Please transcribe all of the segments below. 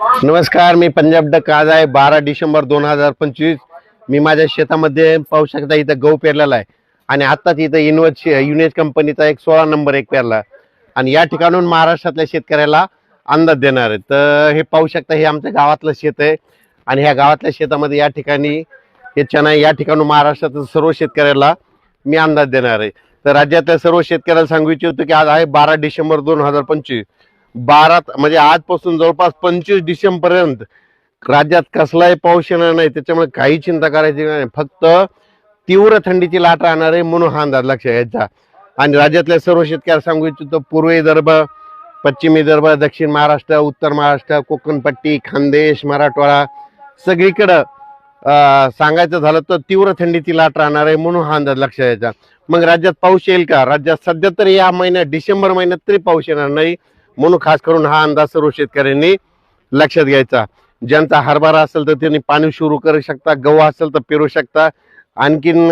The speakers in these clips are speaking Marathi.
नमस्कार, मी पंजाब डक. आज आहे 12 डिसेंबर 2025. मी माझ्या शेतामध्ये पाहू शकता इथं गहू पेरलेला आहे आणि आत्ताच इथं युनियन कंपनीचा एक 16 नंबर एक पेरला आणि या ठिकाणून महाराष्ट्रातल्या शेतकऱ्याला अंदाज देणार आहे. तर हे पाहू शकता, हे आमच्या गावातलं शेत आहे आणि ह्या गावातल्या शेतामध्ये या ठिकाणी हे चणा या ठिकाणून महाराष्ट्रातील सर्व शेतकऱ्याला मी अंदाज देणार आहे. तर राज्यातल्या सर्व शेतकऱ्याला सांगू इच्छितो की आज आहे 12 डिसेंबर 2025. 12 म्हणजे आजपासून जवळपास 25 डिसेंबर पर्यंत राज्यात कसलाही पाऊस येणार नाही, त्याच्यामुळे काही चिंता करायची नाही. फक्त तीव्र थंडीची लाट राहणार आहे म्हणून हा अंदाज लक्षात घ्यायचा. आणि राज्यातल्या सर्व शेतकऱ्याला सांगू इच्छितो, पूर्व विदर्भ, पश्चिम विदर्भ, दक्षिण महाराष्ट्र, उत्तर महाराष्ट्र, कोकणपट्टी, खानदेश, मराठवाडा सगळीकडं सांगायचं झालं तर तीव्र थंडीची लाट राहणार आहे म्हणून हा अंदाज लक्षात घ्यायचा. मग राज्यात पाऊस येईल का? राज्यात सध्या तरी या महिन्यात डिसेंबर महिन्यात तरी पाऊस येणार नाही म्हणून खास करून हा अंदाज सर्व शेतकऱ्यांनी लक्षात घ्यायचा. ज्यांचा हरभरा असेल तर त्यांनी पाणी सुरू करू शकता, गहू असेल तर पेरू शकता. आणखीन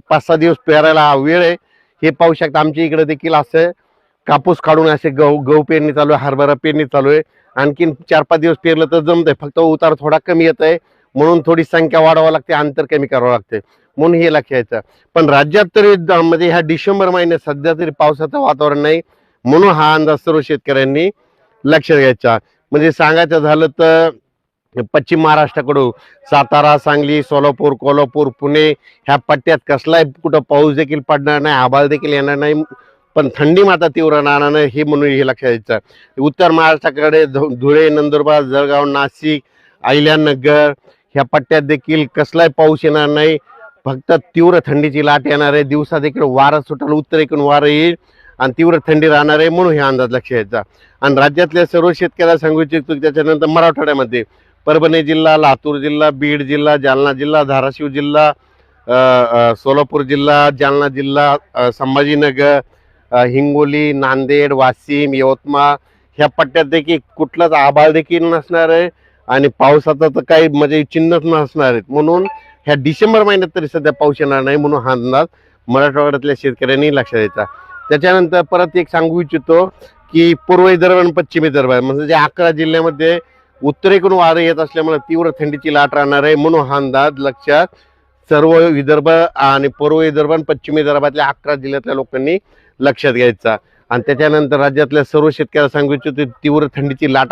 5-6 दिवस पेरायला वेळ आहे. हे पाहू शकता आमच्या इकडे देखील असं कापूस काढून असे गहू पेरणी चालू आहे, हरभरा पेरणी चालू आहे. आणखीन 4-5 दिवस पेरलं तर जमतंय, फक्त उतार थोडा कमी येत आहे म्हणून थोडी संख्या वाढवावं लागते, अंतर कमी करावं लागते म्हणून हे लक्षात घ्यायचं. पण राज्यात तरी म्हणजे ह्या डिसेंबर महिन्यात सध्या तरी पावसाचं वातावरण नाही म्हणून हा अंदाज सर्व शेतकऱ्यांनी लक्षात घ्यायचा. म्हणजे सांगायचं झालं तर पश्चिम महाराष्ट्राकडून सातारा, सांगली, सोलापूर, कोल्हापूर, पुणे ह्या पट्ट्यात कसलाही कुठं पाऊस देखील पडणार नाही, आभाळ देखील येणार नाही, पण थंडी मात्र तीव्र राहणार नाही हे म्हणून हे लक्षात घ्यायचं. उत्तर महाराष्ट्राकडे धुळे, नंदुरबार, जळगाव, नाशिक, अहिल्यानगर ह्या पट्ट्यात देखील कसलाही पाऊस येणार नाही, फक्त तीव्र थंडीची लाट येणार आहे. दिवसा देखील वारं सुटेल, उत्तरेकडून वारं येईल आणि तीव्र थंडी राहणार आहे म्हणून हे अंदाज लक्षात घ्यायचा. आणि राज्यातल्या सर्व शेतकऱ्याला सांगू इच्छितो, त्याच्यानंतर मराठवाड्यामध्ये परभणी जिल्हा, लातूर जिल्हा, बीड जिल्हा, जालना जिल्हा, धाराशिव जिल्हा, सोलापूर जिल्हा, जालना जिल्हा, संभाजीनगर, हिंगोली, नांदेड, वाशिम, यवतमाळ ह्या पट्ट्यात देखील कुठलाच आभाळ देखील नसणार आहे आणि पावसाचं तर काही म्हणजे चिन्हच नसणार आहेत म्हणून ह्या डिसेंबर महिन्यात तरी सध्या पाऊस येणार नाही म्हणून हा अंदाज मराठवाड्यातल्या शेतकऱ्यांनी लक्षात द्यायचा. त्याच्यानंतर परत एक सांगू इच्छितो की पूर्व विदर्भ आणि पश्चिम विदर्भ म्हणजे जे 11 जिल्ह्यामध्ये उत्तरेकडून वारं येत असल्यामुळे तीव्र थंडीची लाट राहणार आहे म्हणून हा अंदाज लक्षात सर्व विदर्भ आणि पूर्व विदर्भ आणि पश्चिम विदर्भातल्या 11 जिल्ह्यातल्या लोकांनी लक्षात घ्यायचा. आणि त्याच्यानंतर राज्यातल्या सर्व शेतकऱ्याला सांगू इच्छितो, तीव्र थंडीची लाट